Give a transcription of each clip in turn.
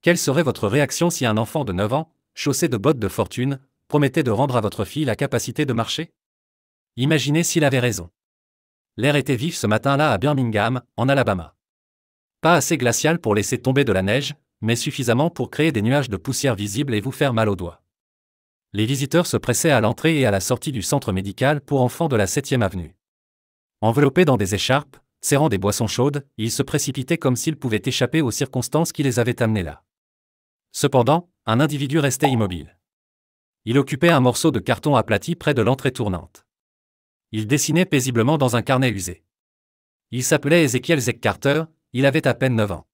Quelle serait votre réaction si un enfant de 9 ans, chaussé de bottes de fortune, promettait de rendre à votre fille la capacité de marcher? Imaginez s'il avait raison. L'air était vif ce matin-là à Birmingham, en Alabama. Pas assez glacial pour laisser tomber de la neige, mais suffisamment pour créer des nuages de poussière visibles et vous faire mal aux doigts. Les visiteurs se pressaient à l'entrée et à la sortie du centre médical pour enfants de la 7e avenue. Enveloppés dans des écharpes, serrant des boissons chaudes, ils se précipitaient comme s'ils pouvaient échapper aux circonstances qui les avaient amenés là. Cependant, un individu restait immobile. Il occupait un morceau de carton aplati près de l'entrée tournante. Il dessinait paisiblement dans un carnet usé. Il s'appelait Ezekiel Zek Carter, il avait à peine 9 ans.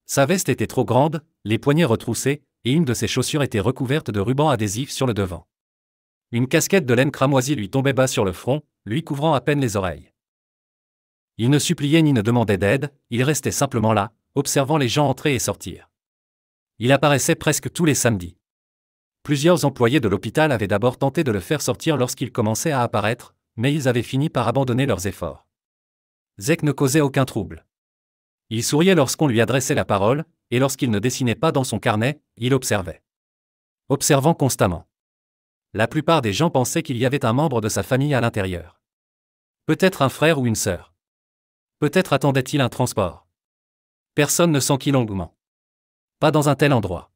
Sa veste était trop grande, les poignets retroussés, et une de ses chaussures était recouverte de rubans adhésifs sur le devant. Une casquette de laine cramoisie lui tombait bas sur le front, lui couvrant à peine les oreilles. Il ne suppliait ni ne demandait d'aide, il restait simplement là, observant les gens entrer et sortir. Il apparaissait presque tous les samedis. Plusieurs employés de l'hôpital avaient d'abord tenté de le faire sortir lorsqu'il commençait à apparaître, mais ils avaient fini par abandonner leurs efforts. Zek ne causait aucun trouble. Il souriait lorsqu'on lui adressait la parole, et lorsqu'il ne dessinait pas dans son carnet, il observait. Observant constamment. La plupart des gens pensaient qu'il y avait un membre de sa famille à l'intérieur. Peut-être un frère ou une sœur. Peut-être attendait-il un transport. Personne ne s'enquit longuement. Pas dans un tel endroit.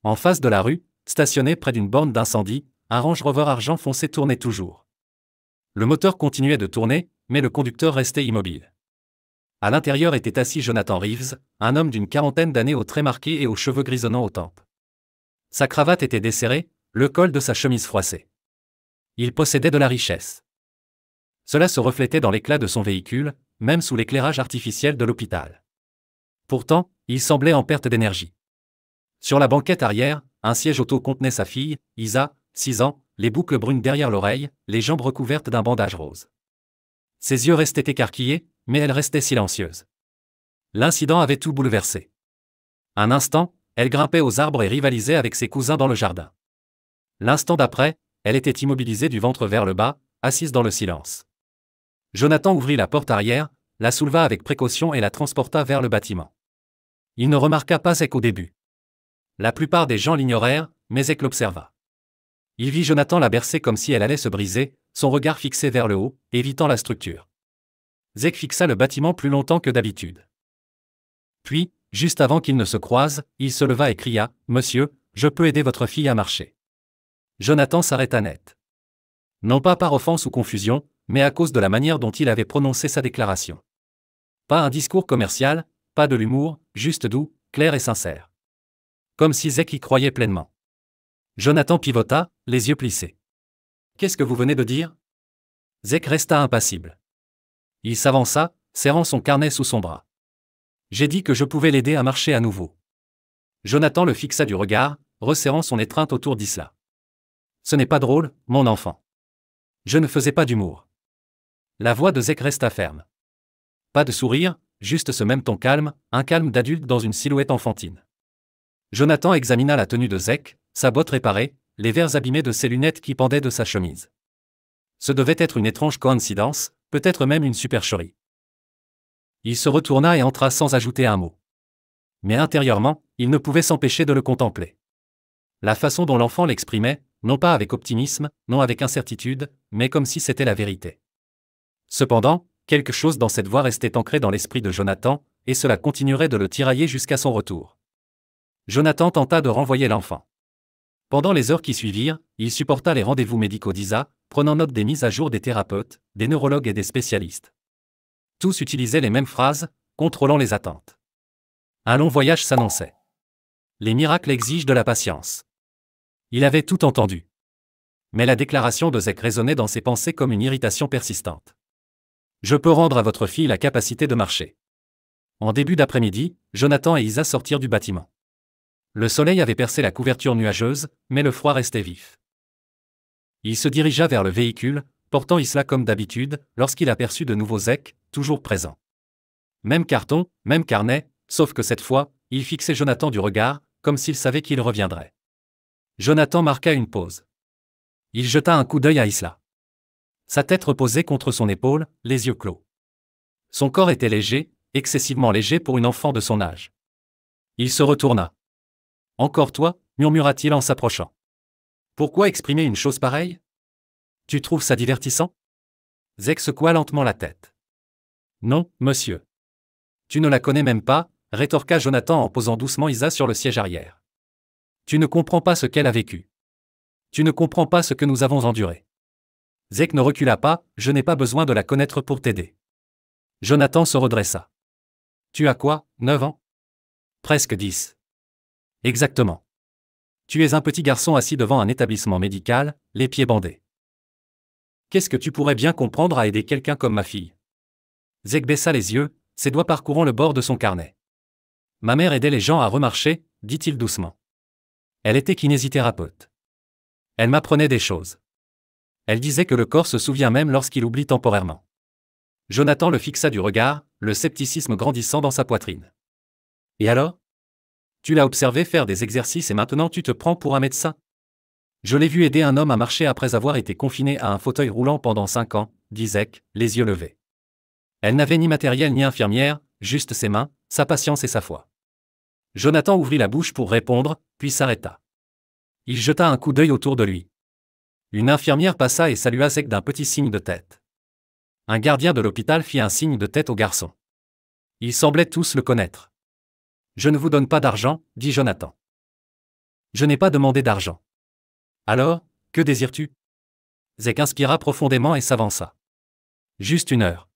En face de la rue, stationné près d'une borne d'incendie, un Range Rover argent foncé tournait toujours. Le moteur continuait de tourner, mais le conducteur restait immobile. À l'intérieur était assis Jonathan Reeves, un homme d'une quarantaine d'années aux traits marqués et aux cheveux grisonnants aux tempes. Sa cravate était desserrée, le col de sa chemise froissé. Il possédait de la richesse. Cela se reflétait dans l'éclat de son véhicule, même sous l'éclairage artificiel de l'hôpital. Pourtant, il semblait en perte d'énergie. Sur la banquette arrière, un siège auto contenait sa fille, Isa, 6 ans, les boucles brunes derrière l'oreille, les jambes recouvertes d'un bandage rose. Ses yeux restaient écarquillés, mais elle restait silencieuse. L'incident avait tout bouleversé. Un instant, elle grimpait aux arbres et rivalisait avec ses cousins dans le jardin. L'instant d'après, elle était immobilisée du ventre vers le bas, assise dans le silence. Jonathan ouvrit la porte arrière, la souleva avec précaution et la transporta vers le bâtiment. Il ne remarqua pas Zek au début. La plupart des gens l'ignorèrent, mais Zek l'observa. Il vit Jonathan la bercer comme si elle allait se briser, son regard fixé vers le haut, évitant la structure. Zek fixa le bâtiment plus longtemps que d'habitude. Puis, juste avant qu'ils ne se croisent, il se leva et cria « Monsieur, je peux aider votre fille à marcher. » Jonathan s'arrêta net. Non pas par offense ou confusion, mais à cause de la manière dont il avait prononcé sa déclaration. Pas un discours commercial, pas de l'humour, juste doux, clair et sincère. Comme si Zek y croyait pleinement. Jonathan pivota, les yeux plissés. « Qu'est-ce que vous venez de dire ?» Zek resta impassible. Il s'avança, serrant son carnet sous son bras. « J'ai dit que je pouvais l'aider à marcher à nouveau. » Jonathan le fixa du regard, resserrant son étreinte autour d'Isla. « Ce n'est pas drôle, mon enfant. Je ne faisais pas d'humour. » La voix de Zek resta ferme. Pas de sourire, juste ce même ton calme, un calme d'adulte dans une silhouette enfantine. Jonathan examina la tenue de Zek, sa botte réparée, les verres abîmés de ses lunettes qui pendaient de sa chemise. Ce devait être une étrange coïncidence, peut-être même une supercherie. Il se retourna et entra sans ajouter un mot. Mais intérieurement, il ne pouvait s'empêcher de le contempler. La façon dont l'enfant l'exprimait, non pas avec optimisme, non avec incertitude, mais comme si c'était la vérité. Cependant, quelque chose dans cette voix restait ancré dans l'esprit de Jonathan, et cela continuerait de le tirailler jusqu'à son retour. Jonathan tenta de renvoyer l'enfant. Pendant les heures qui suivirent, il supporta les rendez-vous médicaux d'Isa, prenant note des mises à jour des thérapeutes, des neurologues et des spécialistes. Tous utilisaient les mêmes phrases, contrôlant les attentes. Un long voyage s'annonçait. Les miracles exigent de la patience. Il avait tout entendu. Mais la déclaration de Zek résonnait dans ses pensées comme une irritation persistante. « Je peux rendre à votre fille la capacité de marcher. » En début d'après-midi, Jonathan et Isa sortirent du bâtiment. Le soleil avait percé la couverture nuageuse, mais le froid restait vif. Il se dirigea vers le véhicule, portant Isla comme d'habitude, lorsqu'il aperçut de nouveau Zek, toujours présent. Même carton, même carnet, sauf que cette fois, il fixait Jonathan du regard, comme s'il savait qu'il reviendrait. Jonathan marqua une pause. Il jeta un coup d'œil à Isla. Sa tête reposait contre son épaule, les yeux clos. Son corps était léger, excessivement léger pour une enfant de son âge. Il se retourna. Encore toi, murmura-t-il en s'approchant. Pourquoi exprimer une chose pareille? Tu trouves ça divertissant? Zek secoua lentement la tête. Non, monsieur. Tu ne la connais même pas, rétorqua Jonathan en posant doucement Isa sur le siège arrière. Tu ne comprends pas ce qu'elle a vécu. Tu ne comprends pas ce que nous avons enduré. Zek ne recula pas, je n'ai pas besoin de la connaître pour t'aider. Jonathan se redressa. Tu as quoi, 9 ans? Presque 10. Exactement. Tu es un petit garçon assis devant un établissement médical, les pieds bandés. Qu'est-ce que tu pourrais bien comprendre à aider quelqu'un comme ma fille? Zek baissa les yeux, ses doigts parcourant le bord de son carnet. Ma mère aidait les gens à remarcher, dit-il doucement. Elle était kinésithérapeute. Elle m'apprenait des choses. Elle disait que le corps se souvient même lorsqu'il oublie temporairement. Jonathan le fixa du regard, le scepticisme grandissant dans sa poitrine. Et alors? Tu l'as observé faire des exercices et maintenant tu te prends pour un médecin? Je l'ai vu aider un homme à marcher après avoir été confiné à un fauteuil roulant pendant 5 ans, dit Zek, les yeux levés. Elle n'avait ni matériel ni infirmière, juste ses mains, sa patience et sa foi. Jonathan ouvrit la bouche pour répondre, puis s'arrêta. Il jeta un coup d'œil autour de lui. Une infirmière passa et salua Zek d'un petit signe de tête. Un gardien de l'hôpital fit un signe de tête au garçon. Ils semblaient tous le connaître. Je ne vous donne pas d'argent, dit Jonathan. Je n'ai pas demandé d'argent. Alors, que désires-tu? Zek inspira profondément et s'avança. Juste 1 heure.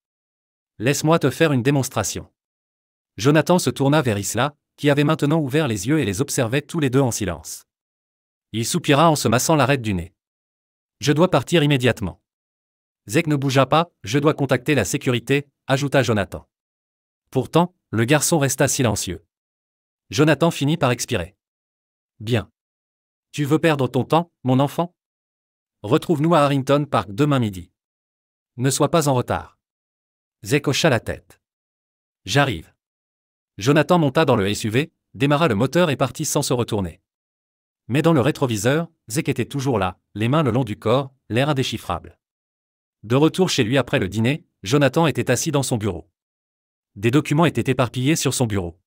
Laisse-moi te faire une démonstration. Jonathan se tourna vers Isla, qui avait maintenant ouvert les yeux et les observait tous les deux en silence. Il soupira en se massant l'arête du nez. Je dois partir immédiatement. Zek ne bougea pas, je dois contacter la sécurité, ajouta Jonathan. Pourtant, le garçon resta silencieux. Jonathan finit par expirer. Bien. Tu veux perdre ton temps, mon enfant? Retrouve-nous à Harrington Park demain midi. Ne sois pas en retard. Zek hocha la tête. J'arrive. Jonathan monta dans le SUV, démarra le moteur et partit sans se retourner. Mais dans le rétroviseur, Zek était toujours là, les mains le long du corps, l'air indéchiffrable. De retour chez lui après le dîner, Jonathan était assis dans son bureau. Des documents étaient éparpillés sur son bureau.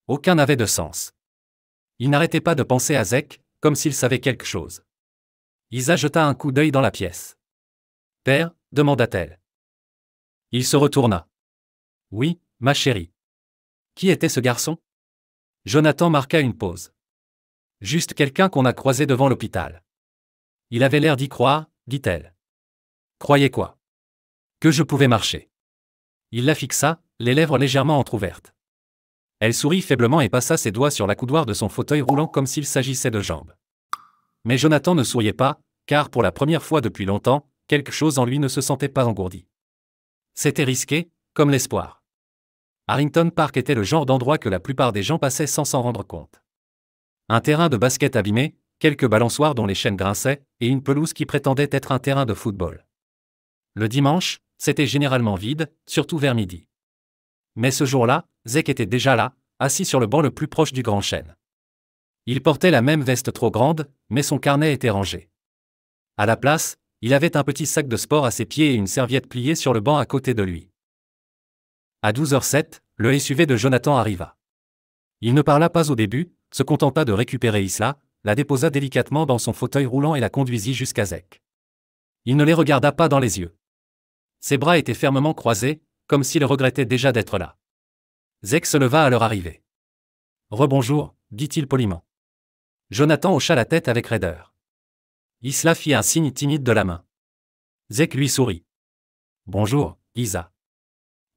Aucun n'avait de sens. Il n'arrêtait pas de penser à Zek, comme s'il savait quelque chose. Isa jeta un coup d'œil dans la pièce. « Père » demanda-t-elle. Il se retourna. « Oui, ma chérie. » Qui était ce garçon? Jonathan marqua une pause. « Juste quelqu'un qu'on a croisé devant l'hôpital. » Il avait l'air d'y croire, dit-elle. « Croyez quoi? » Que je pouvais marcher. Il la fixa, les lèvres légèrement entr'ouvertes. Elle sourit faiblement et passa ses doigts sur l'accoudoir de son fauteuil roulant comme s'il s'agissait de jambes. Mais Jonathan ne souriait pas, car pour la première fois depuis longtemps, quelque chose en lui ne se sentait pas engourdi. C'était risqué, comme l'espoir. Harrington Park était le genre d'endroit que la plupart des gens passaient sans s'en rendre compte. Un terrain de basket abîmé, quelques balançoires dont les chaînes grinçaient, et une pelouse qui prétendait être un terrain de football. Le dimanche, c'était généralement vide, surtout vers midi. Mais ce jour-là, Zek était déjà là, assis sur le banc le plus proche du grand chêne. Il portait la même veste trop grande, mais son carnet était rangé. À la place, il avait un petit sac de sport à ses pieds et une serviette pliée sur le banc à côté de lui. À 12h07, le SUV de Jonathan arriva. Il ne parla pas au début, se contenta de récupérer Isla, la déposa délicatement dans son fauteuil roulant et la conduisit jusqu'à Zek. Il ne les regarda pas dans les yeux. Ses bras étaient fermement croisés, comme s'il regrettait déjà d'être là. Zek se leva à leur arrivée. « Rebonjour », dit-il poliment. Jonathan hocha la tête avec raideur. Isla fit un signe timide de la main. Zek lui sourit. « Bonjour, Isa. »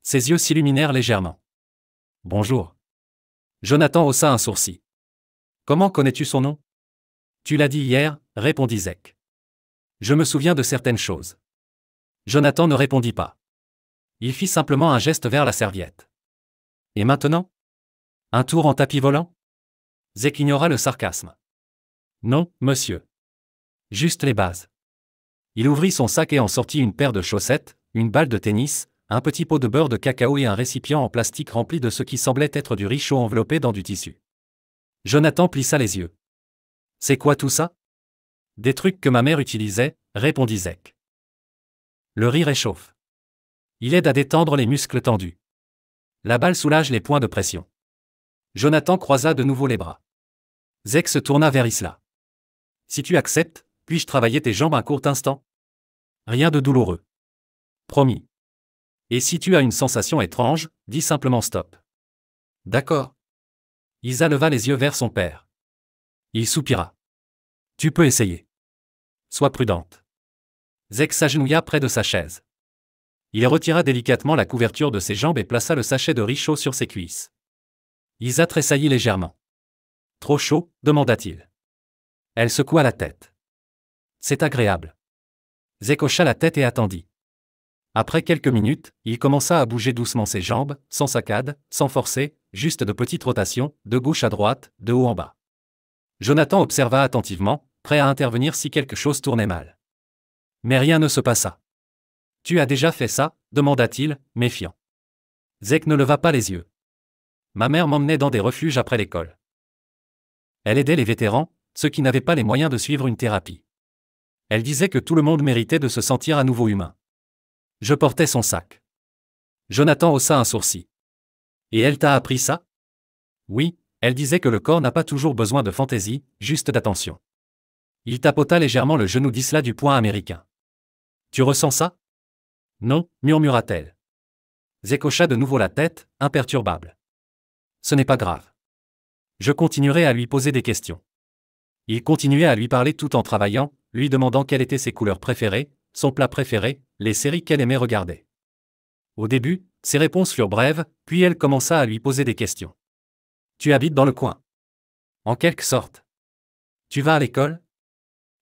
Ses yeux s'illuminèrent légèrement. « Bonjour. » Jonathan haussa un sourcil. « Comment connais-tu son nom? »« Tu l'as dit hier, » répondit Zek. « Je me souviens de certaines choses. » Jonathan ne répondit pas. Il fit simplement un geste vers la serviette. « Et maintenant? Un tour en tapis volant ?» Zek ignora le sarcasme. « Non, monsieur. Juste les bases. » Il ouvrit son sac et en sortit une paire de chaussettes, une balle de tennis, un petit pot de beurre de cacao et un récipient en plastique rempli de ce qui semblait être du riz chaud enveloppé dans du tissu. Jonathan plissa les yeux. « C'est quoi tout ça? »« Des trucs que ma mère utilisait, » répondit Zek. Le riz réchauffe. Il aide à détendre les muscles tendus. La balle soulage les points de pression. Jonathan croisa de nouveau les bras. Zek se tourna vers Isla. Si tu acceptes, puis-je travailler tes jambes un court instant? Rien de douloureux. Promis. Et si tu as une sensation étrange, dis simplement stop. D'accord. Isa leva les yeux vers son père. Il soupira. Tu peux essayer. Sois prudente. Zek s'agenouilla près de sa chaise. Il retira délicatement la couverture de ses jambes et plaça le sachet de riz chaud sur ses cuisses. Isa tressaillit légèrement. Trop chaud, demanda-t-il. Elle secoua la tête. C'est agréable. Zek hocha la tête et attendit. Après quelques minutes, il commença à bouger doucement ses jambes, sans saccade, sans forcer, juste de petites rotations, de gauche à droite, de haut en bas. Jonathan observa attentivement, prêt à intervenir si quelque chose tournait mal. Mais rien ne se passa. Tu as déjà fait ça? Demanda-t-il, méfiant. Zek ne leva pas les yeux. Ma mère m'emmenait dans des refuges après l'école. Elle aidait les vétérans, ceux qui n'avaient pas les moyens de suivre une thérapie. Elle disait que tout le monde méritait de se sentir à nouveau humain. Je portais son sac. Jonathan haussa un sourcil. Et elle t'a appris ça? Oui, elle disait que le corps n'a pas toujours besoin de fantaisie, juste d'attention. Il tapota légèrement le genou d'Isla du poing américain. Tu ressens ça? Non, murmura-t-elle. Zek hocha de nouveau la tête, imperturbable. Ce n'est pas grave. Je continuerai à lui poser des questions. Il continuait à lui parler tout en travaillant, lui demandant quelles étaient ses couleurs préférées, son plat préféré, les séries qu'elle aimait regarder. Au début, ses réponses furent brèves, puis elle commença à lui poser des questions. Tu habites dans le coin? En quelque sorte. Tu vas à l'école?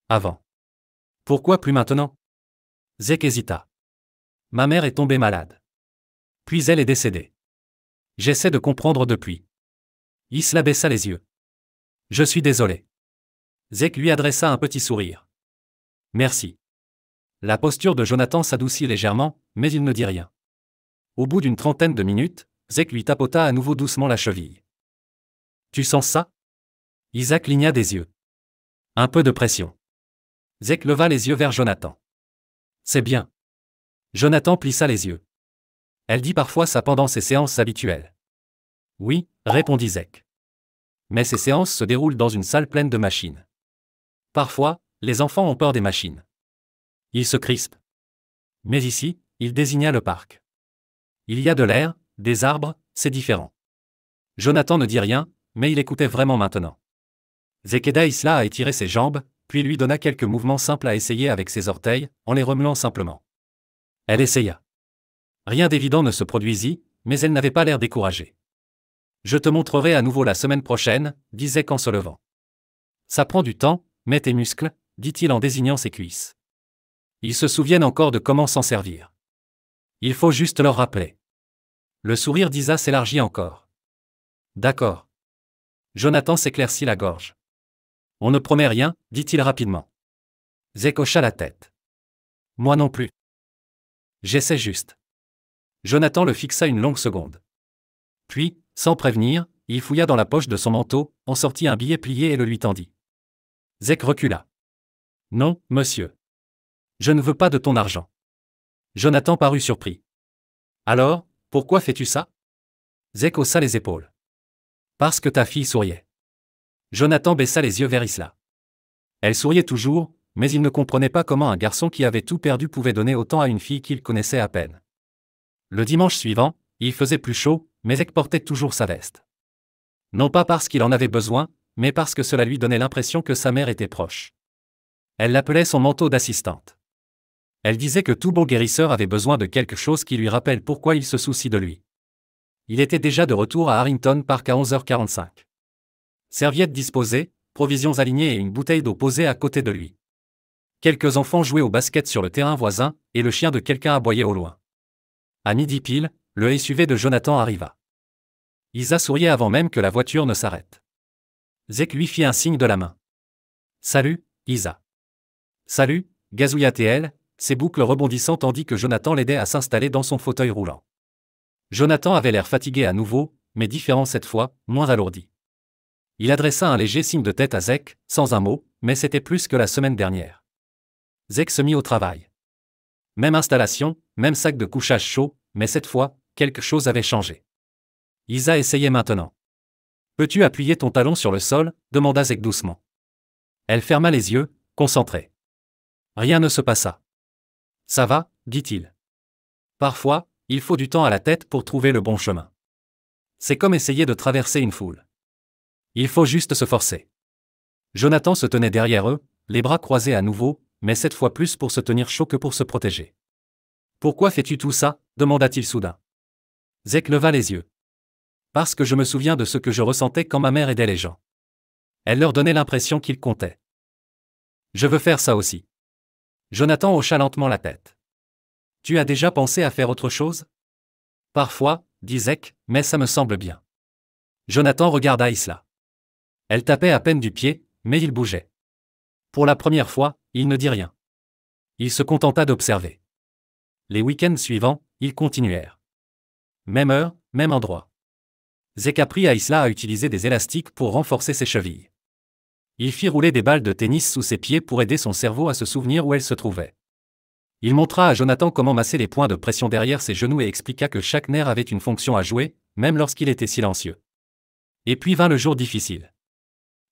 Avant. Pourquoi plus maintenant? Zek hésita. Ma mère est tombée malade. Puis elle est décédée. J'essaie de comprendre depuis. Isla baissa les yeux. Je suis désolé. Zek lui adressa un petit sourire. Merci. La posture de Jonathan s'adoucit légèrement, mais il ne dit rien. Au bout d'une trentaine de minutes, Zek lui tapota à nouveau doucement la cheville. Tu sens ça? Isa cligna des yeux. Un peu de pression. Zek leva les yeux vers Jonathan. C'est bien. Jonathan plissa les yeux. Elle dit parfois ça pendant ses séances habituelles. Oui, répondit Zek. Mais ces séances se déroulent dans une salle pleine de machines. Parfois, les enfants ont peur des machines. Ils se crispent. Mais ici, il désigna le parc. Il y a de l'air, des arbres, c'est différent. Jonathan ne dit rien, mais il écoutait vraiment maintenant. Zek aida Isla à étirer ses jambes, puis lui donna quelques mouvements simples à essayer avec ses orteils, en les remuant simplement. Elle essaya. Rien d'évident ne se produisit, mais elle n'avait pas l'air découragée. Je te montrerai à nouveau la semaine prochaine, dit Zek en se levant. Ça prend du temps, mais tes muscles, dit-il en désignant ses cuisses. Ils se souviennent encore de comment s'en servir. Il faut juste leur rappeler. Le sourire d'Isa s'élargit encore. D'accord. Jonathan s'éclaircit la gorge. On ne promet rien, dit-il rapidement. Zek hocha la tête. Moi non plus. J'essaie juste. Jonathan le fixa une longue seconde. Puis, sans prévenir, il fouilla dans la poche de son manteau, en sortit un billet plié et le lui tendit. Zek recula. Non, monsieur. Je ne veux pas de ton argent. Jonathan parut surpris. Alors, pourquoi fais-tu ça? Zek haussa les épaules. Parce que ta fille souriait. Jonathan baissa les yeux vers Isla. Elle souriait toujours, mais il ne comprenait pas comment un garçon qui avait tout perdu pouvait donner autant à une fille qu'il connaissait à peine. Le dimanche suivant, il faisait plus chaud, mais Zek portait toujours sa veste. Non pas parce qu'il en avait besoin, mais parce que cela lui donnait l'impression que sa mère était proche. Elle l'appelait son manteau d'assistante. Elle disait que tout bon guérisseur avait besoin de quelque chose qui lui rappelle pourquoi il se soucie de lui. Il était déjà de retour à Harrington Park à 11h45. Serviettes disposées, provisions alignées et une bouteille d'eau posée à côté de lui. Quelques enfants jouaient au basket sur le terrain voisin, et le chien de quelqu'un aboyait au loin. À midi pile, le SUV de Jonathan arriva. Isa souriait avant même que la voiture ne s'arrête. Zek lui fit un signe de la main. Salut, Isa. Salut, gazouilla-t-elle, ses boucles rebondissant tandis que Jonathan l'aidait à s'installer dans son fauteuil roulant. Jonathan avait l'air fatigué à nouveau, mais différent cette fois, moins alourdi. Il adressa un léger signe de tête à Zek, sans un mot, mais c'était plus que la semaine dernière. Zek se mit au travail. Même installation, même sac de couchage chaud, mais cette fois, quelque chose avait changé. Isa essayait maintenant. Peux-tu appuyer ton talon sur le sol demanda Zek doucement. Elle ferma les yeux, concentrée. Rien ne se passa. Ça va, dit-il. Parfois, il faut du temps à la tête pour trouver le bon chemin. C'est comme essayer de traverser une foule. Il faut juste se forcer. Jonathan se tenait derrière eux, les bras croisés à nouveau, mais cette fois plus pour se tenir chaud que pour se protéger. Pourquoi fais-tu tout ça demanda-t-il soudain. Zek leva les yeux. Parce que je me souviens de ce que je ressentais quand ma mère aidait les gens. Elle leur donnait l'impression qu'ils comptaient. Je veux faire ça aussi. Jonathan hocha lentement la tête. Tu as déjà pensé à faire autre chose? Parfois, dit Zek, mais ça me semble bien. Jonathan regarda Isla. Elle tapait à peine du pied, mais il bougeait. Pour la première fois, il ne dit rien. Il se contenta d'observer. Les week-ends suivants, ils continuèrent. Même heure, même endroit. Zek apprit à Isla à utiliser des élastiques pour renforcer ses chevilles. Il fit rouler des balles de tennis sous ses pieds pour aider son cerveau à se souvenir où elles se trouvaient. Il montra à Jonathan comment masser les points de pression derrière ses genoux et expliqua que chaque nerf avait une fonction à jouer, même lorsqu'il était silencieux. Et puis vint le jour difficile.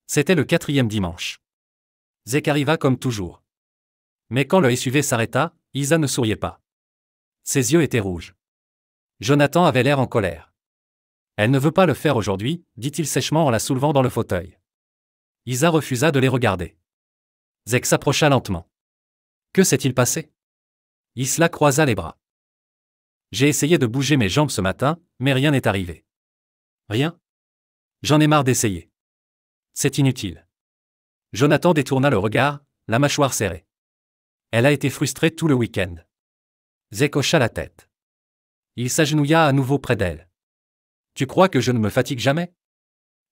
C'était le 4e dimanche. Zek arriva comme toujours. Mais quand le SUV s'arrêta, Isa ne souriait pas. Ses yeux étaient rouges. Jonathan avait l'air en colère. Elle ne veut pas le faire aujourd'hui, dit-il sèchement en la soulevant dans le fauteuil. Isa refusa de les regarder. Zek s'approcha lentement. Que s'est-il passé? Isla croisa les bras. J'ai essayé de bouger mes jambes ce matin, mais rien n'est arrivé. Rien? J'en ai marre d'essayer. C'est inutile. Jonathan détourna le regard, la mâchoire serrée. Elle a été frustrée tout le week-end. Zek hocha la tête. Il s'agenouilla à nouveau près d'elle. Tu crois que je ne me fatigue jamais?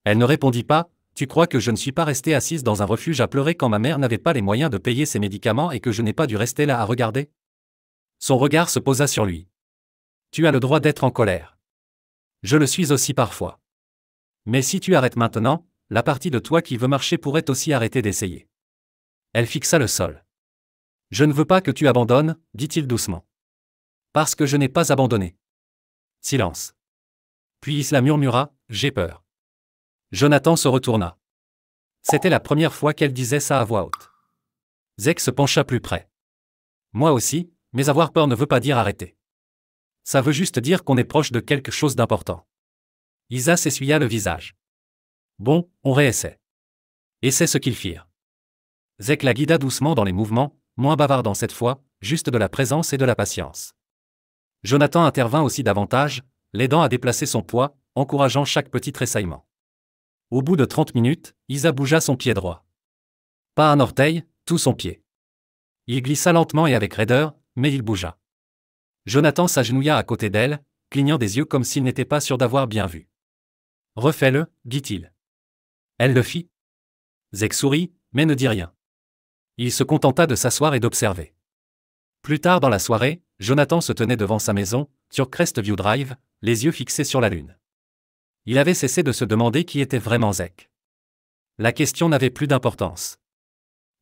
Elle ne répondit pas. Tu crois que je ne suis pas restée assise dans un refuge à pleurer quand ma mère n'avait pas les moyens de payer ses médicaments et que je n'ai pas dû rester là à regarder? Son regard se posa sur lui. Tu as le droit d'être en colère. Je le suis aussi parfois. Mais si tu arrêtes maintenant, la partie de toi qui veut marcher pourrait aussi arrêter d'essayer. Elle fixa le sol. Je ne veux pas que tu abandonnes, dit-il doucement. Parce que je n'ai pas abandonné. Silence. Puis Isla murmura, j'ai peur. Jonathan se retourna. C'était la première fois qu'elle disait ça à voix haute. Zek se pencha plus près. Moi aussi, mais avoir peur ne veut pas dire arrêter. Ça veut juste dire qu'on est proche de quelque chose d'important. Isa s'essuya le visage. Bon, on réessaie. Et c'est ce qu'ils firent. Zek la guida doucement dans les mouvements, moins bavardant cette fois, juste de la présence et de la patience. Jonathan intervint aussi davantage, l'aidant à déplacer son poids, encourageant chaque petit tressaillement. Au bout de 30 minutes, Isa bougea son pied droit. Pas un orteil, tout son pied. Il glissa lentement et avec raideur, mais il bougea. Jonathan s'agenouilla à côté d'elle, clignant des yeux comme s'il n'était pas sûr d'avoir bien vu. Refais-le, dit-il. Elle le fit. Zek sourit, mais ne dit rien. Il se contenta de s'asseoir et d'observer. Plus tard dans la soirée, Jonathan se tenait devant sa maison, sur Crestview Drive, les yeux fixés sur la lune. Il avait cessé de se demander qui était vraiment Zek. La question n'avait plus d'importance.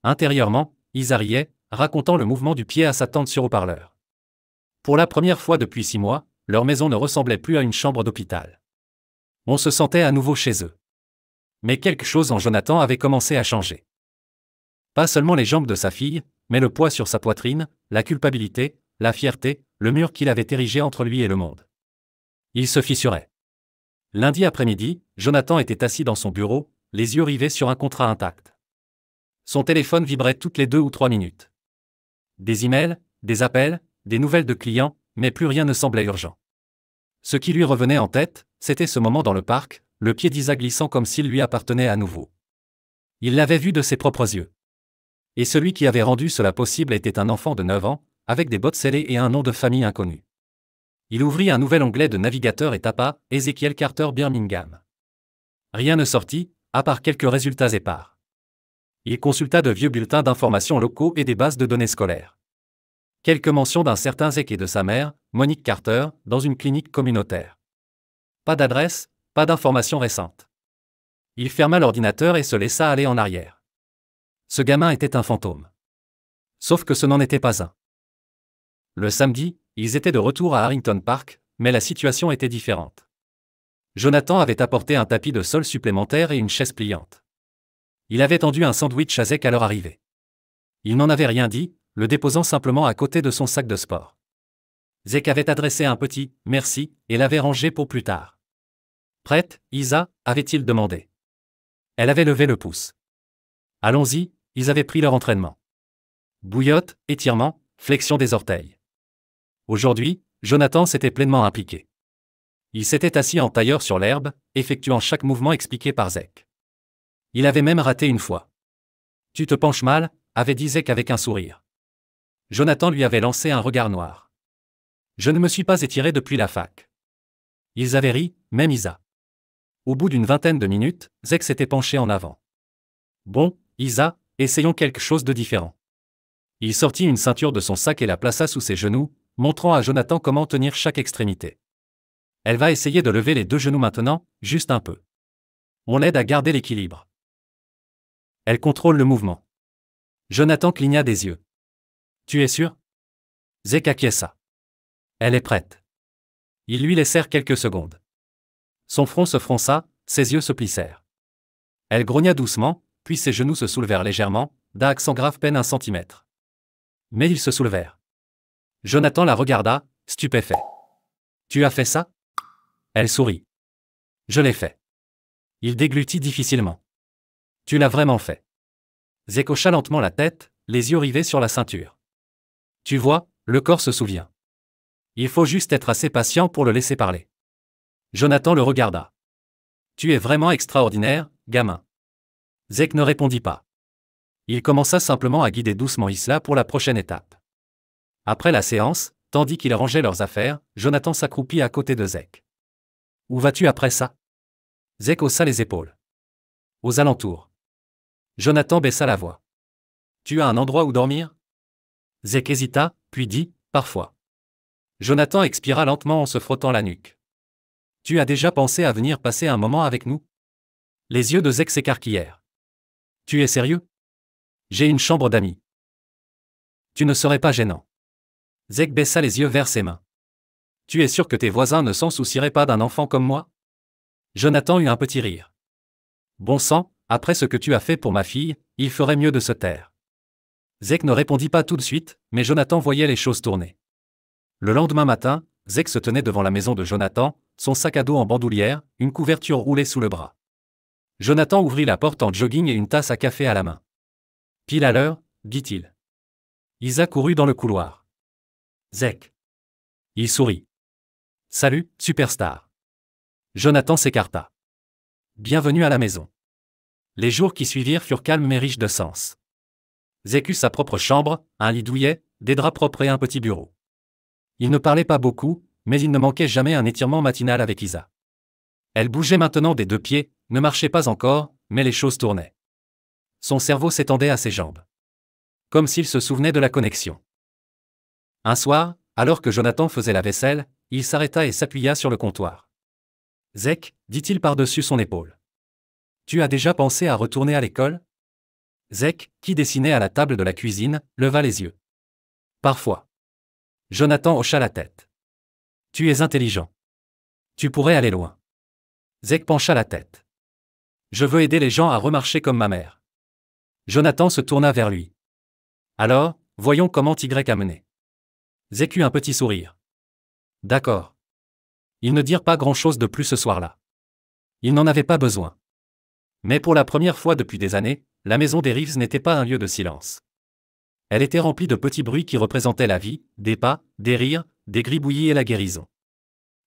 Intérieurement, Isa riait, racontant le mouvement du pied à sa tante sur haut-parleur. Pour la première fois depuis 6 mois, leur maison ne ressemblait plus à une chambre d'hôpital. On se sentait à nouveau chez eux. Mais quelque chose en Jonathan avait commencé à changer. Pas seulement les jambes de sa fille, mais le poids sur sa poitrine, la culpabilité, la fierté, le mur qu'il avait érigé entre lui et le monde. Il se fissurait. Lundi après-midi, Jonathan était assis dans son bureau, les yeux rivés sur un contrat intact. Son téléphone vibrait toutes les 2 ou 3 minutes. Des emails, des appels, des nouvelles de clients, mais plus rien ne semblait urgent. Ce qui lui revenait en tête, c'était ce moment dans le parc, le pied d'Isa glissant comme s'il lui appartenait à nouveau. Il l'avait vu de ses propres yeux. Et celui qui avait rendu cela possible était un enfant de 9 ans, avec des bottes scellées et un nom de famille inconnu. Il ouvrit un nouvel onglet de navigateur et tapa « Ezekiel Carter Birmingham ». Rien ne sortit, à part quelques résultats épars. Il consulta de vieux bulletins d'informations locaux et des bases de données scolaires. Quelques mentions d'un certain Zek et de sa mère, Monique Carter, dans une clinique communautaire. Pas d'adresse, pas d'informations récentes. Il ferma l'ordinateur et se laissa aller en arrière. Ce gamin était un fantôme. Sauf que ce n'en était pas un. Le samedi, ils étaient de retour à Harrington Park, mais la situation était différente. Jonathan avait apporté un tapis de sol supplémentaire et une chaise pliante. Il avait tendu un sandwich à Zek à leur arrivée. Il n'en avait rien dit, le déposant simplement à côté de son sac de sport. Zek avait adressé un petit « merci » et l'avait rangé pour plus tard. « Prête, Isa » avait-il demandé. Elle avait levé le pouce. Allons-y, ils avaient pris leur entraînement. Bouillotte, étirement, flexion des orteils. Aujourd'hui, Jonathan s'était pleinement impliqué. Il s'était assis en tailleur sur l'herbe, effectuant chaque mouvement expliqué par Zek. Il avait même raté une fois. « Tu te penches mal » avait dit Zek avec un sourire. Jonathan lui avait lancé un regard noir. « Je ne me suis pas étiré depuis la fac. » Ils avaient ri, même Isa. Au bout d'une vingtaine de minutes, Zek s'était penché en avant. « Bon, Isa, essayons quelque chose de différent. » Il sortit une ceinture de son sac et la plaça sous ses genoux, montrant à Jonathan comment tenir chaque extrémité. « Elle va essayer de lever les deux genoux maintenant, juste un peu. On l'aide à garder l'équilibre. » Elle contrôle le mouvement. Jonathan cligna des yeux. « Tu es sûr ?» Zek acquiesça. « Elle est prête. » Ils lui laissèrent quelques secondes. Son front se fronça, ses yeux se plissèrent. Elle grogna doucement, puis ses genoux se soulevèrent légèrement, d'un accent grave peine 1 centimètre. Mais ils se soulevèrent. Jonathan la regarda, stupéfait. « Tu as fait ça ?» Elle sourit. « Je l'ai fait. » Il déglutit difficilement. « Tu l'as vraiment fait. » Zek hocha lentement la tête, les yeux rivés sur la ceinture. « Tu vois, le corps se souvient. Il faut juste être assez patient pour le laisser parler. » Jonathan le regarda. « Tu es vraiment extraordinaire, gamin. » Zek ne répondit pas. Il commença simplement à guider doucement Isla pour la prochaine étape. Après la séance, tandis qu'ils rangeaient leurs affaires, Jonathan s'accroupit à côté de Zek. « Où vas-tu après ça ?» Zek haussa les épaules. « Aux alentours. » Jonathan baissa la voix. « Tu as un endroit où dormir ?» Zek hésita, puis dit « Parfois. » Jonathan expira lentement en se frottant la nuque. « Tu as déjà pensé à venir passer un moment avec nous ?» Les yeux de Zek s'écarquillèrent. « Tu es sérieux ? J'ai une chambre d'amis. Tu ne serais pas gênant. » Zek baissa les yeux vers ses mains. « Tu es sûr que tes voisins ne s'en soucieraient pas d'un enfant comme moi ?» Jonathan eut un petit rire. « Bon sang, après ce que tu as fait pour ma fille, il ferait mieux de se taire. » Zek ne répondit pas tout de suite, mais Jonathan voyait les choses tourner. Le lendemain matin, Zek se tenait devant la maison de Jonathan, son sac à dos en bandoulière, une couverture roulée sous le bras. Jonathan ouvrit la porte en jogging et une tasse à café à la main. « Pile à l'heure, dit-il. » Isa courut dans le couloir. « Zek. » Il sourit. « Salut, superstar. » Jonathan s'écarta. « Bienvenue à la maison. » Les jours qui suivirent furent calmes mais riches de sens. Zek eut sa propre chambre, un lit douillet, des draps propres et un petit bureau. Il ne parlait pas beaucoup, mais il ne manquait jamais un étirement matinal avec Isa. Elle bougeait maintenant des deux pieds, ne marchait pas encore, mais les choses tournaient. Son cerveau s'étendait à ses jambes. Comme s'il se souvenait de la connexion. Un soir, alors que Jonathan faisait la vaisselle, il s'arrêta et s'appuya sur le comptoir. « Zek, dit-il par-dessus son épaule. Tu as déjà pensé à retourner à l'école ?» Zek, qui dessinait à la table de la cuisine, leva les yeux. « Parfois. » Jonathan hocha la tête. « Tu es intelligent. Tu pourrais aller loin. » Zek pencha la tête. « Je veux aider les gens à remarcher comme ma mère. » Jonathan se tourna vers lui. « Alors, voyons comment Y a mené. » Zek eut un petit sourire. « D'accord. » Ils ne dirent pas grand-chose de plus ce soir-là. Ils n'en avaient pas besoin. Mais pour la première fois depuis des années, la maison des Reeves n'était pas un lieu de silence. Elle était remplie de petits bruits qui représentaient la vie, des pas, des rires, des gribouillis et la guérison.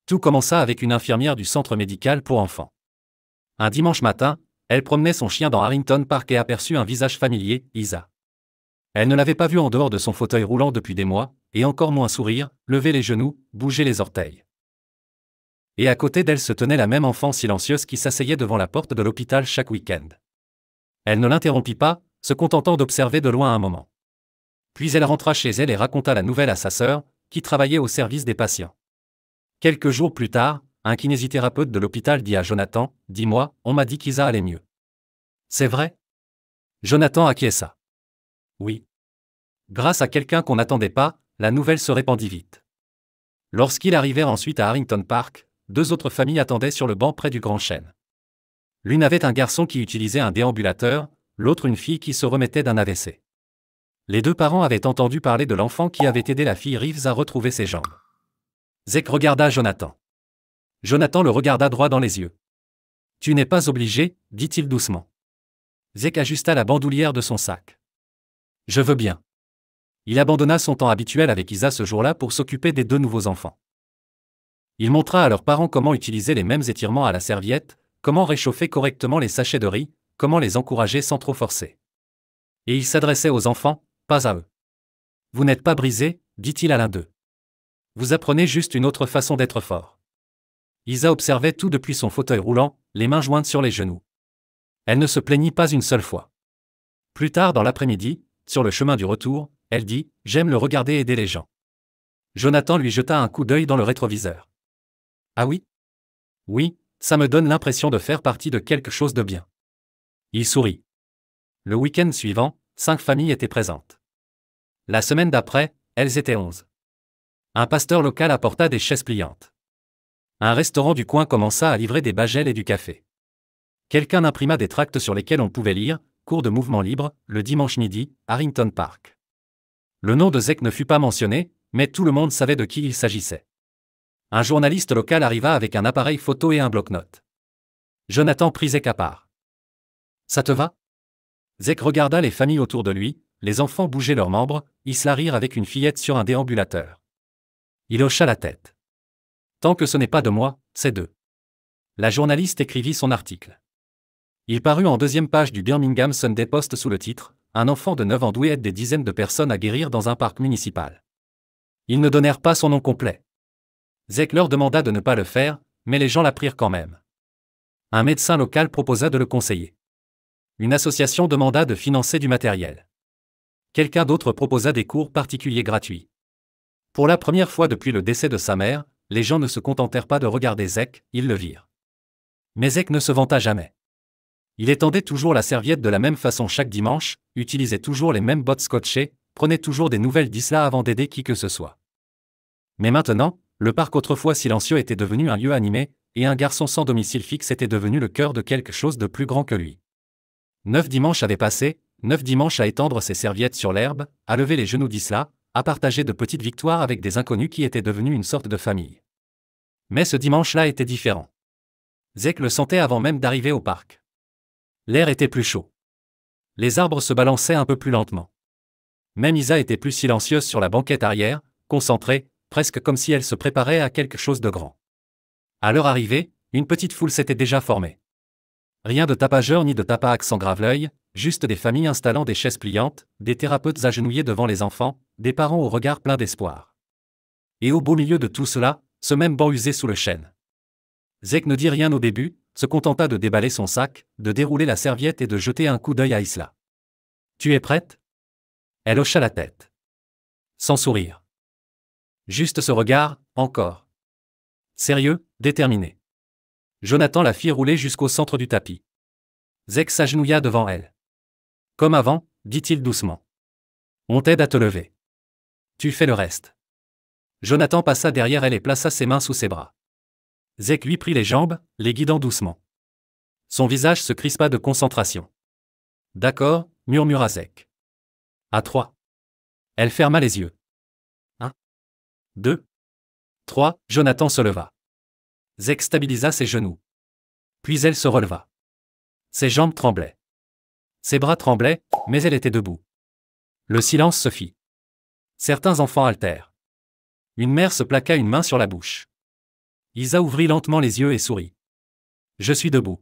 Tout commença avec une infirmière du centre médical pour enfants. Un dimanche matin, elle promenait son chien dans Harrington Park et aperçut un visage familier, Isa. Elle ne l'avait pas vu en dehors de son fauteuil roulant depuis des mois, et encore moins sourire, lever les genoux, bouger les orteils. Et à côté d'elle se tenait la même enfant silencieuse qui s'asseyait devant la porte de l'hôpital chaque week-end. Elle ne l'interrompit pas, se contentant d'observer de loin un moment. Puis elle rentra chez elle et raconta la nouvelle à sa sœur, qui travaillait au service des patients. Quelques jours plus tard, un kinésithérapeute de l'hôpital dit à Jonathan, « Dis-moi, on m'a dit qu'Isa allait mieux. » « C'est vrai ?» Jonathan acquiesça. « Oui. » Grâce à quelqu'un qu'on n'attendait pas, la nouvelle se répandit vite. Lorsqu'ils arrivèrent ensuite à Harrington Park, 2 autres familles attendaient sur le banc près du grand chêne. L'une avait un garçon qui utilisait un déambulateur, l'autre une fille qui se remettait d'un AVC. Les 2 parents avaient entendu parler de l'enfant qui avait aidé la fille Reeves à retrouver ses jambes. Zach regarda Jonathan. Jonathan le regarda droit dans les yeux. « Tu n'es pas obligé, dit-il doucement. » Zach ajusta la bandoulière de son sac. « Je veux bien. » Il abandonna son temps habituel avec Isa ce jour-là pour s'occuper des 2 nouveaux enfants. Il montra à leurs parents comment utiliser les mêmes étirements à la serviette, comment réchauffer correctement les sachets de riz, comment les encourager sans trop forcer. Et il s'adressait aux enfants, pas à eux. « Vous n'êtes pas brisés, dit-il à l'un d'eux. Vous apprenez juste une autre façon d'être fort. » Isa observait tout depuis son fauteuil roulant, les mains jointes sur les genoux. Elle ne se plaignit pas une seule fois. Plus tard dans l'après-midi, sur le chemin du retour, elle dit « J'aime le regarder aider les gens. » Jonathan lui jeta un coup d'œil dans le rétroviseur. « Ah oui ? Oui, ça me donne l'impression de faire partie de quelque chose de bien. » Il sourit. Le week-end suivant, 5 familles étaient présentes. La semaine d'après, elles étaient 11. Un pasteur local apporta des chaises pliantes. Un restaurant du coin commença à livrer des bagels et du café. Quelqu'un imprima des tracts sur lesquels on pouvait lire « Cours de mouvement libre, le dimanche midi, Harrington Park ». Le nom de Zach ne fut pas mentionné, mais tout le monde savait de qui il s'agissait. Un journaliste local arriva avec un appareil photo et un bloc-notes. Jonathan prit Zach à part. « Ça te va ?» Zach regarda les familles autour de lui, les enfants bougeaient leurs membres, ils se la rirent avec une fillette sur un déambulateur. Il hocha la tête. « Tant que ce n'est pas de moi, c'est d'eux. » La journaliste écrivit son article. Il parut en 2e page du Birmingham Sunday Post sous le titre « Un enfant de 9 ans doué aide des dizaines de personnes à guérir dans un parc municipal ». Ils ne donnèrent pas son nom complet. Zach leur demanda de ne pas le faire, mais les gens l'apprirent quand même. Un médecin local proposa de le conseiller. Une association demanda de financer du matériel. Quelqu'un d'autre proposa des cours particuliers gratuits. Pour la première fois depuis le décès de sa mère, les gens ne se contentèrent pas de regarder Zach, ils le virent. Mais Zach ne se vanta jamais. Il étendait toujours la serviette de la même façon chaque dimanche, utilisait toujours les mêmes bottes scotchées, prenait toujours des nouvelles d'Isla avant d'aider qui que ce soit. Mais maintenant, le parc autrefois silencieux était devenu un lieu animé, et un garçon sans domicile fixe était devenu le cœur de quelque chose de plus grand que lui. 9 dimanches avaient passé, 9 dimanches à étendre ses serviettes sur l'herbe, à lever les genoux d'Isla, à partager de petites victoires avec des inconnus qui étaient devenus une sorte de famille. Mais ce dimanche-là était différent. Zach le sentait avant même d'arriver au parc. L'air était plus chaud. Les arbres se balançaient un peu plus lentement. Même Isa était plus silencieuse sur la banquette arrière, concentrée, presque comme si elle se préparait à quelque chose de grand. À leur arrivée, une petite foule s'était déjà formée. Rien de tapageur ni de tapac sans grave-l'œil, juste des familles installant des chaises pliantes, des thérapeutes agenouillés devant les enfants, des parents au regard plein d'espoir. Et au beau milieu de tout cela, ce même banc usé sous le chêne. Zach ne dit rien au début, se contenta de déballer son sac, de dérouler la serviette et de jeter un coup d'œil à Isla. « Tu es prête ?» Elle hocha la tête. Sans sourire. Juste ce regard, encore. Sérieux, déterminé. Jonathan la fit rouler jusqu'au centre du tapis. Zach s'agenouilla devant elle. « Comme avant, dit-il doucement. On t'aide à te lever. Tu fais le reste. » Jonathan passa derrière elle et plaça ses mains sous ses bras. Zach lui prit les jambes, les guidant doucement. Son visage se crispa de concentration. « D'accord, murmura Zach. À 3. Elle ferma les yeux. 1, 2, 3, Jonathan se leva. Zach stabilisa ses genoux. Puis elle se releva. Ses jambes tremblaient. Ses bras tremblaient, mais elle était debout. Le silence se fit. Certains enfants haltèrent. Une mère se plaqua une main sur la bouche. Isa ouvrit lentement les yeux et sourit. « Je suis debout. »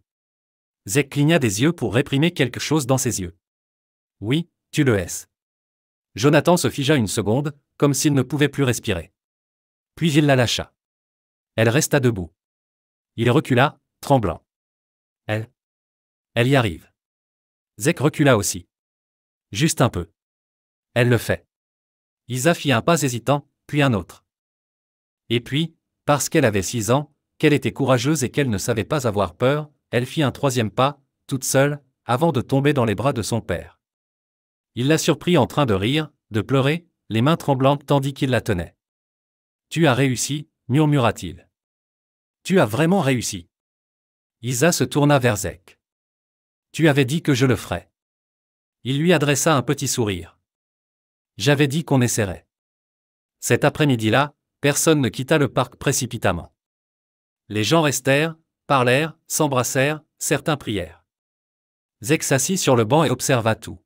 Zach cligna des yeux pour réprimer quelque chose dans ses yeux. « Oui, tu le es. » Jonathan se figea une seconde, comme s'il ne pouvait plus respirer. Puis il la lâcha. Elle resta debout. Il recula, tremblant. Elle y arrive. Zach recula aussi. Juste un peu. Elle le fait. Isa fit un pas hésitant, puis un autre. Et puis, parce qu'elle avait 6 ans, qu'elle était courageuse et qu'elle ne savait pas avoir peur, elle fit un 3e pas, toute seule, avant de tomber dans les bras de son père. Il la surprit en train de rire, de pleurer, les mains tremblantes tandis qu'il la tenait. « Tu as réussi » murmura-t-il. Tu as vraiment réussi. Isa se tourna vers Zek. Tu avais dit que je le ferais. Il lui adressa un petit sourire. J'avais dit qu'on essaierait. Cet après-midi-là, personne ne quitta le parc précipitamment. Les gens restèrent, parlèrent, s'embrassèrent, certains prièrent. Zek s'assit sur le banc et observa tout.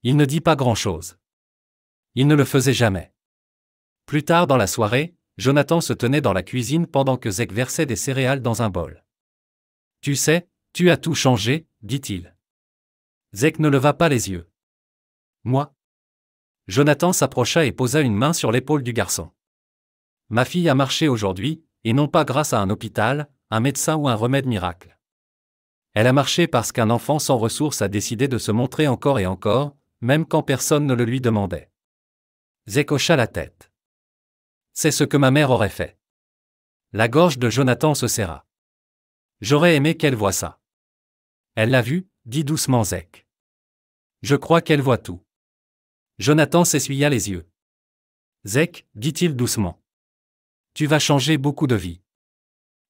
Il ne dit pas grand-chose. Il ne le faisait jamais. Plus tard dans la soirée, Jonathan se tenait dans la cuisine pendant que Zek versait des céréales dans un bol. « Tu sais, tu as tout changé, dit-il. » Zek ne leva pas les yeux. « Moi ?» Jonathan s'approcha et posa une main sur l'épaule du garçon. « Ma fille a marché aujourd'hui, et non pas grâce à un hôpital, un médecin ou un remède miracle. Elle a marché parce qu'un enfant sans ressources a décidé de se montrer encore et encore, même quand personne ne le lui demandait. » Zek hocha la tête. « C'est ce que ma mère aurait fait. » La gorge de Jonathan se serra. « J'aurais aimé qu'elle voie ça. »« Elle l'a vu, » dit doucement Zek. « Je crois qu'elle voit tout. » Jonathan s'essuya les yeux. « Zek, » dit-il doucement. « Tu vas changer beaucoup de vies. »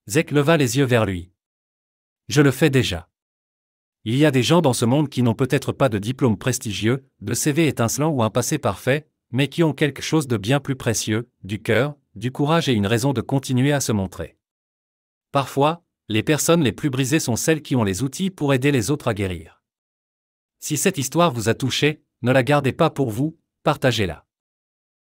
Zek leva les yeux vers lui. « Je le fais déjà. Il y a des gens dans ce monde qui n'ont peut-être pas de diplôme prestigieux, de CV étincelant ou un passé parfait, mais qui ont quelque chose de bien plus précieux, du cœur, du courage et une raison de continuer à se montrer. Parfois, les personnes les plus brisées sont celles qui ont les outils pour aider les autres à guérir. Si cette histoire vous a touché, ne la gardez pas pour vous, partagez-la.